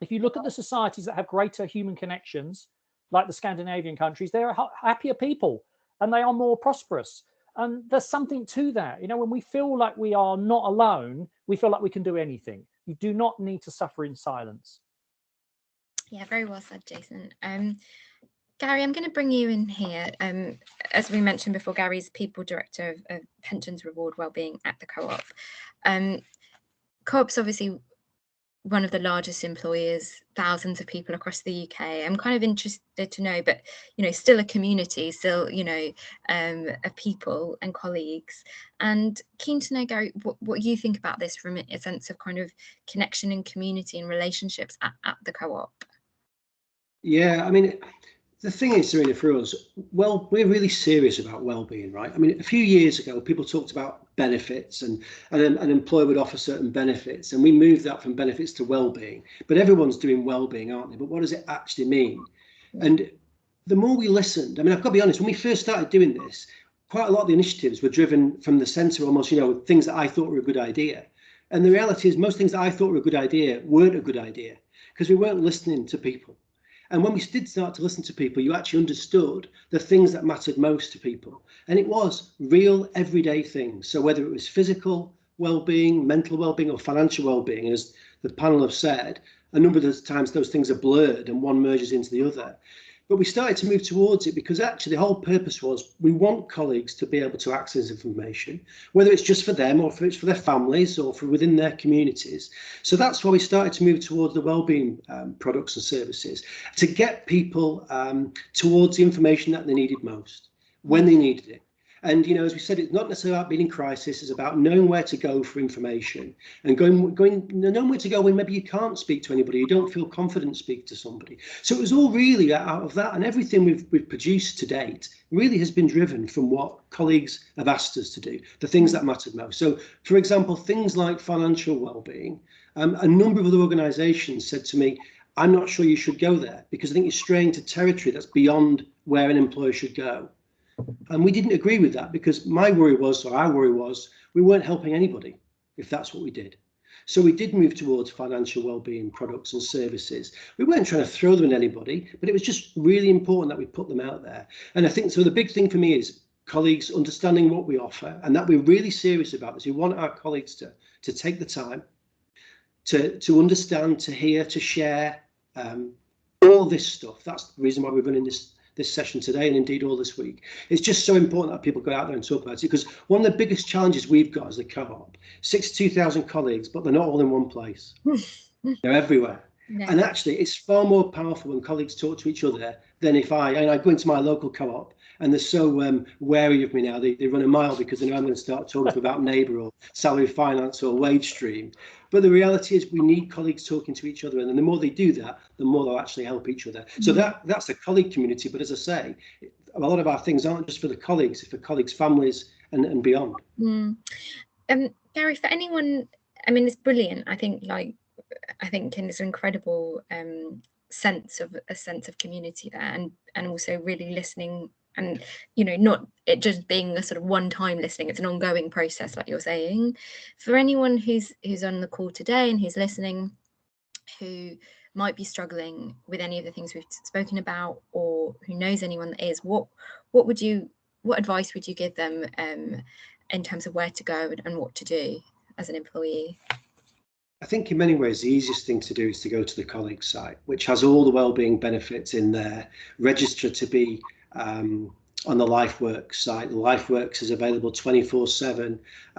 If you look at the societies that have greater human connections, like the Scandinavian countries, they're happier people and they are more prosperous. And there's something to that. You know, when we feel like we are not alone, we feel like we can do anything. You do not need to suffer in silence. Yeah, very well said, Jason. Gary, I'm going to bring you in here. As we mentioned before, Gary's People Director of Pensions Reward Wellbeing at the Co-op. Co-op's obviously one of the largest employers, thousands of people across the UK. I'm kind of interested to know, but, you know, still a community, still, you know, of people and colleagues. And keen to know, Gary, what you think about this from a sense of kind of connection and community and relationships at the Co-op. Yeah, I mean, the thing is, Serena, for us, well, we're really serious about well-being, right? I mean, a few years ago, people talked about benefits and an employer would offer certain benefits, and we moved that from benefits to well-being. But everyone's doing well-being, aren't they? But what does it actually mean? And the more we listened, I mean, I've got to be honest, when we first started doing this, quite a lot of the initiatives were driven from the centre, almost, you know, things that I thought were a good idea. And the reality is most things that I thought were a good idea weren't a good idea because we weren't listening to people. And when we did start to listen to people, you actually understood the things that mattered most to people. And it was real everyday things. So whether it was physical well-being, mental well-being, or financial well-being, as the panel have said, a number of the times those things are blurred and one merges into the other. But we started to move towards it because actually the whole purpose was we want colleagues to be able to access information, whether it's just for them or if it's for their families or for within their communities. So that's why we started to move towards the wellbeing products and services to get people towards the information that they needed most when they needed it. And, you know, as we said, it's not necessarily about being in crisis, it's about knowing where to go for information and knowing where to go when maybe you can't speak to anybody, you don't feel confident speaking to somebody. So it was all really out of that, and everything we've produced to date really has been driven from what colleagues have asked us to do, the things that mattered most. So, for example, things like financial well-being, a number of other organisations said to me, I'm not sure you should go there because I think you're straying to territory that's beyond where an employer should go. And we didn't agree with that because our worry was, we weren't helping anybody if that's what we did. So we did move towards financial wellbeing products and services. We weren't trying to throw them at anybody, but it was just really important that we put them out there. And I think so the big thing for me is colleagues understanding what we offer and that we're really serious about this. We want our colleagues to take the time to understand, to hear, to share all this stuff. That's the reason why we're running this session today and indeed all this week. It's just so important that people go out there and talk about it because one of the biggest challenges we've got as a Co-op, 62,000 colleagues, but they're not all in one place. They're everywhere. No. And actually it's far more powerful when colleagues talk to each other than if I go into my local Co-op and they're so wary of me now, they run a mile because they know I'm going to start talking about neighbour or salary finance or wage stream. But the reality is we need colleagues talking to each other, and the more they do that, the more they'll actually help each other. So that's the colleague community. But as I say, a lot of our things aren't just for the colleagues, it's for colleagues' families and beyond. Gary, for anyone, I mean, it's brilliant. I think it's an incredible sense of community there, and also really listening. And, you know, not it just being a sort of one-time listening, it's an ongoing process, like you're saying. For anyone who's on the call today and who's listening, who might be struggling with any of the things we've spoken about, or who knows anyone that is, what advice would you give them in terms of where to go and what to do as an employee? I think in many ways the easiest thing to do is to go to the colleague site, which has all the wellbeing benefits in there. Register to be on the LifeWorks site. The LifeWorks is available 24/7.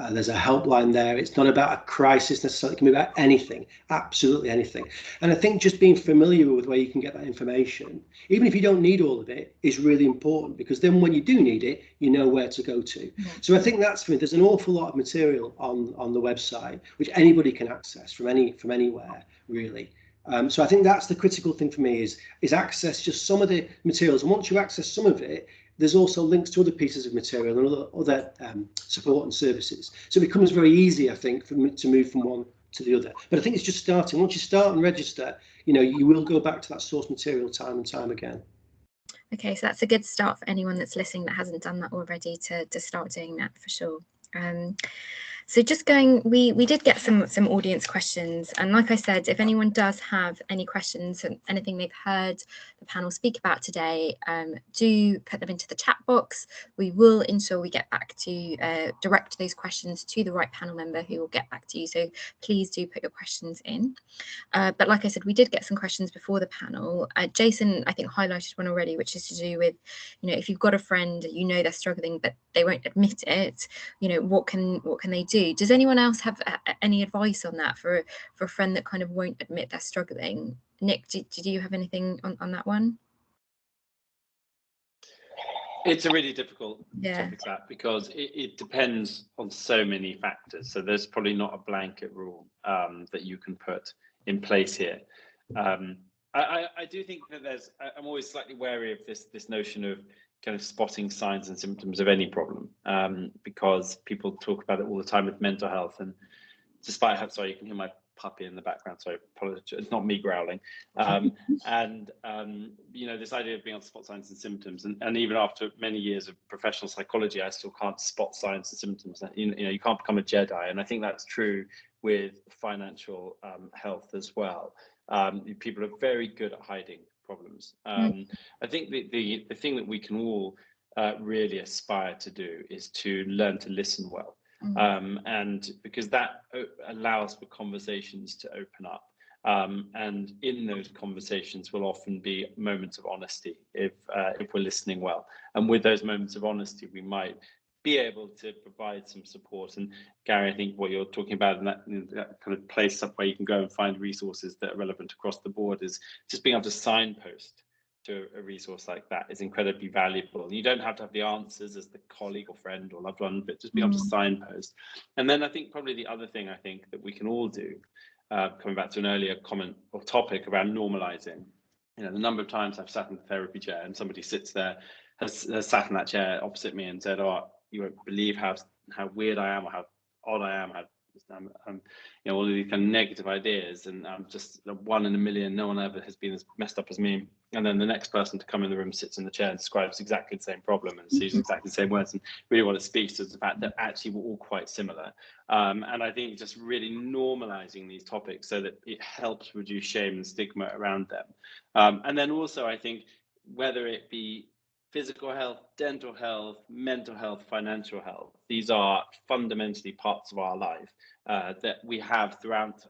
There's a helpline there. It's not about a crisis necessarily. It can be about anything, absolutely anything. And I think just being familiar with where you can get that information, even if you don't need all of it, is really important because then when you do need it, you know where to go to. So I think that's for me. There's an awful lot of material on the website which anybody can access from anywhere, really. So I think that's the critical thing for me is access just some of the materials. And once you access some of it, there's also links to other pieces of material and other support and services. So it becomes very easy, I think, to move from one to the other. But I think it's just starting. Once you start and register, you know, you will go back to that source material time and time again. Okay, so that's a good start for anyone that's listening that hasn't done that already to start doing that for sure. So just we did get some audience questions, and like I said, if anyone does have any questions and anything they've heard the panel speak about today, do put them into the chat box. We will ensure we get back to direct those questions to the right panel member who will get back to you. So please do put your questions in. But like I said, we did get some questions before the panel. Jason, I think, highlighted one already, which is to do with, if you've got a friend, they're struggling, but they won't admit it, what can they do? Does anyone else have any advice on that for a friend that kind of won't admit they're struggling? Nick, did you have anything on that one? It's a really difficult topic, that, because it depends on so many factors. So there's probably not a blanket rule that you can put in place here. I do think that I'm always slightly wary of this notion of kind of spotting signs and symptoms of any problem, because people talk about it all the time with mental health. And despite how, sorry, you can hear my puppy in the background, so I apologize, it's not me growling. This idea of being able to spot signs and symptoms, and even after many years of professional psychology, I still can't spot signs and symptoms. You can't become a Jedi, and I think that's true with financial health as well. People are very good at hiding problems. I think the thing that we can all really aspire to do is to learn to listen well. And because that allows for conversations to open up, and in those conversations will often be moments of honesty if we're listening well. And with those moments of honesty, we might be able to provide some support. And Gary, I think what you're talking about in that kind of place where you can go and find resources that are relevant across the board is just being able to signpost to a resource like that is incredibly valuable. You don't have to have the answers as the colleague or friend or loved one, but just being able to signpost. And then I think probably the other thing I think that we can all do, coming back to an earlier comment or topic around normalizing, the number of times I've sat in the therapy chair and somebody sits there, has sat in that chair opposite me and said, "Oh, you won't believe how weird I am, or how odd I am, all of these kind of negative ideas, and I'm just one in a million. No one ever has been as messed up as me." And then the next person to come in the room sits in the chair and describes exactly the same problem and sees exactly the same words. And really what it speaks to is the fact that actually we're all quite similar. And I think just really normalizing these topics so that it helps reduce shame and stigma around them. And then also I think whether it be physical health, dental health, mental health, financial health, these are fundamentally parts of our life that we have throughout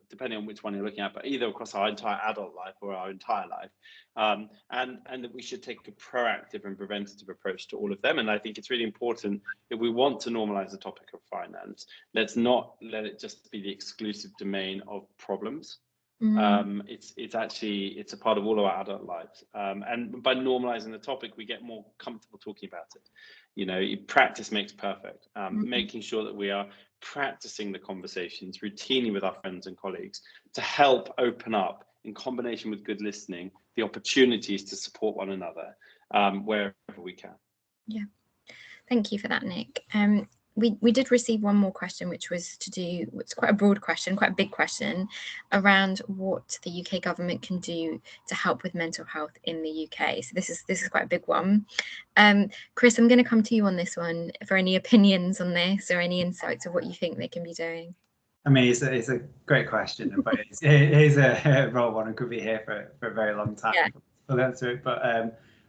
depending on which one you're looking at, but either across our entire adult life or our entire life. And that we should take a proactive and preventative approach to all of them. And I think it's really important, if we want to normalize the topic of finance, let's not let it just be the exclusive domain of problems. It's a part of all of our adult lives, and by normalizing the topic, we get more comfortable talking about it. Practice makes perfect. Making sure that we are practicing the conversations routinely with our friends and colleagues to help open up, in combination with good listening, the opportunities to support one another wherever we can. Yeah, thank you for that, Nick. We did receive one more question, which was it's quite a broad question, quite a big question, around what the UK government can do to help with mental health in the UK. So this is quite a big one. Chris, I'm going to come to you on this one for any opinions on this or any insights of what you think they can be doing. I mean, it's a great question, but it is a broad one and could be here for a very long time. We'll answer it. But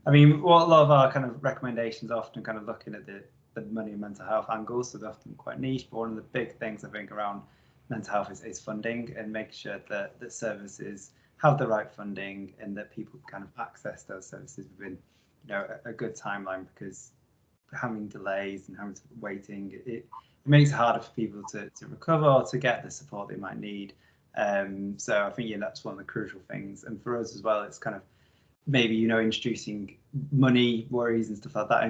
I mean, what a lot of our kind of recommendations are often kind of looking at the money and mental health angles, so they're often quite niche, but one of the big things I think around mental health is funding, and making sure that the services have the right funding and that people kind of access those services within a good timeline, because having delays and having waiting, it makes it harder for people to recover or to get the support they might need. So I think that's one of the crucial things. And for us as well, it's kind of maybe introducing money worries and stuff like that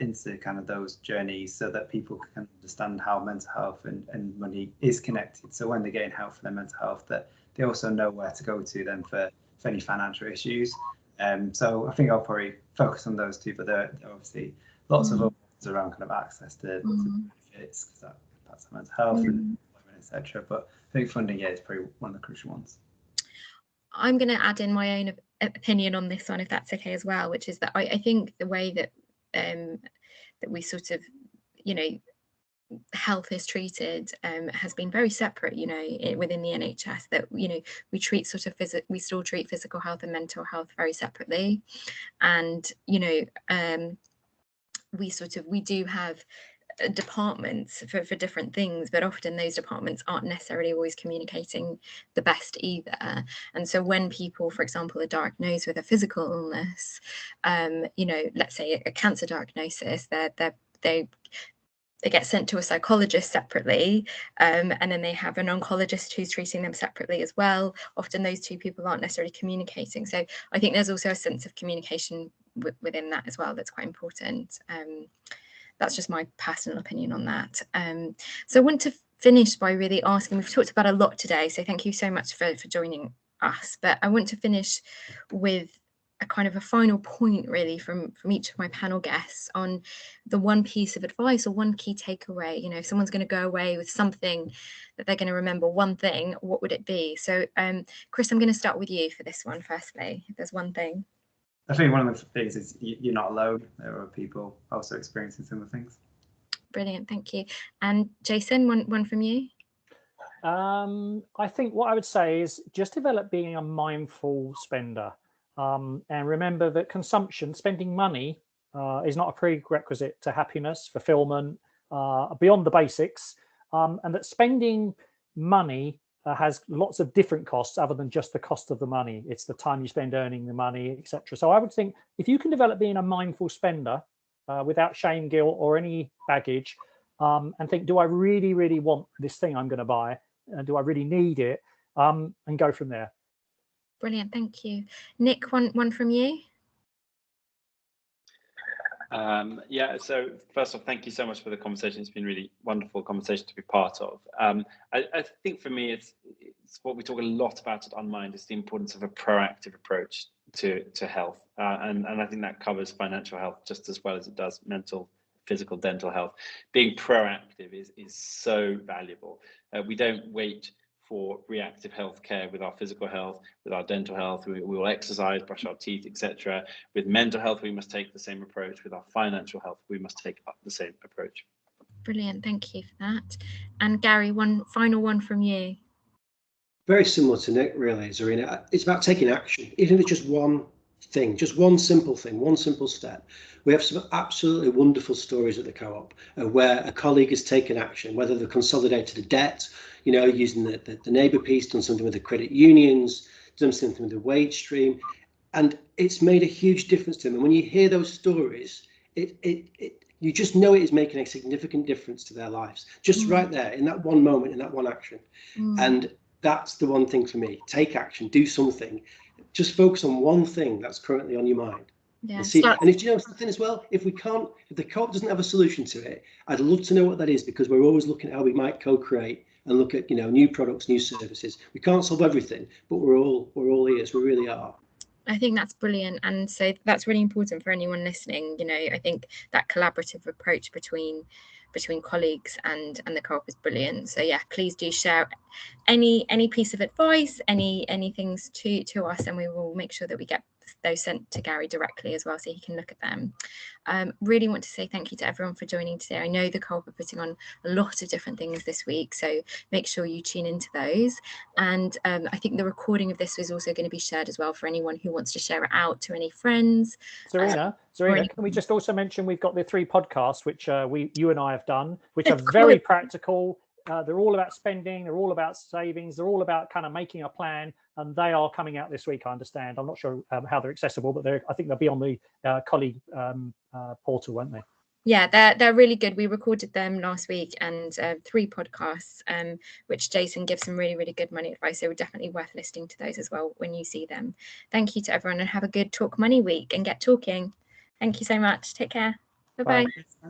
into kind of those journeys, so that people can understand how mental health and money is connected. So when they're getting help for their mental health, that they also know where to go to then for any financial issues. So I think I'll probably focus on those two, but there are obviously lots of others around kind of access to benefits, because that's mental health and employment, etc. But I think funding is probably one of the crucial ones. I'm going to add in my own opinion on this one, if that's okay as well, which is that I think the way that that we sort of health is treated has been very separate, you know, within the NHS, that, you know, we still treat physical health and mental health very separately. And, you know, we do have departments for different things, but often those departments aren't necessarily always communicating the best either. And so when people, for example, are diagnosed with a physical illness, you know, let's say a cancer diagnosis, they get sent to a psychologist separately, and then they have an oncologist who's treating them separately as well. Often those two people aren't necessarily communicating. So I think there's also a sense of communication within that as well that's quite important. That's just my personal opinion on that. So I want to finish by really asking, we've talked about a lot today, so thank you so much for joining us, but I want to finish with a kind of a final point really from each of my panel guests on the one piece of advice or one key takeaway. You know, if someone's going to go away with something that they're going to remember, one thing, what would it be? So Chris, I'm going to start with you for this one firstly, if there's one thing. I think one of the things is you're not alone. There are people also experiencing similar things. Brilliant, thank you. And Jason, one from you? I think what I would say is just develop being a mindful spender. And remember that consumption, spending money, is not a prerequisite to happiness, fulfillment, beyond the basics, and that spending money has lots of different costs other than just the cost of the money. It's the time you spend earning the money, etc. So I would think if you can develop being a mindful spender without shame, guilt, or any baggage, and think, do I really, really want this thing I'm going to buy? And do I really need it? And go from there. Brilliant, thank you. Nick, one from you? Yeah, so first off, thank you so much for the conversation. It's been a really wonderful conversation to be part of. I think for me, it's what we talk a lot about at Unmind is the importance of a proactive approach to health. And I think that covers financial health just as well as it does mental, physical, dental health. Being proactive is so valuable. We don't wait for reactive health care with our physical health, with our dental health. We will exercise, brush our teeth, etc. With mental health, we must take the same approach. With our financial health, we must take up the same approach. Brilliant, thank you for that. And Gary, one final one from you. Very similar to Nick, really, Zarina. It's about taking action, even if it's just one thing, just one simple thing, one simple step. We have some absolutely wonderful stories at the Co-op where a colleague has taken action, whether they've consolidated a debt, you know, using the neighbour piece, done something with the credit unions, done something with the wage stream, and it's made a huge difference to them. And when you hear those stories, you just know it is making a significant difference to their lives, just right there in that one moment, in that one action. And that's the one thing for me. Take action, do something. Just focus on one thing that's currently on your mind. Yeah. And see, and if you know something as well, if the Co-op doesn't have a solution to it, I'd love to know what that is, because we're always looking at how we might co-create and look at, you know, new products, new services. We can't solve everything, but we're all ears. We really are. I think that's brilliant, and so that's really important for anyone listening. You know, I think that collaborative approach between colleagues and the Co-op is brilliant. So yeah, please do share any piece of advice, any things to us, and we will make sure that we get those sent to Gary directly as well, so he can look at them. Really want to say thank you to everyone for joining today. I know the Co-op are putting on a lot of different things this week, so make sure you tune into those. And I think the recording of this is also going to be shared as well for anyone who wants to share it out to any friends. Zarina, can we just also mention we've got the 3 podcasts which you and I have done, which are very practical. They're all about spending, they're all about savings, they're all about kind of making a plan, and they are coming out this week, I understand. I'm not sure how they're accessible, but I think they'll be on the colleague portal, won't they? Yeah, they're really good. We recorded them last week, and 3 podcasts, which Jason gives some really, really good money advice. So we're definitely worth listening to those as well when you see them. Thank you to everyone, and have a good Talk Money week and get talking. Thank you so much. Take care. Bye-bye. Bye.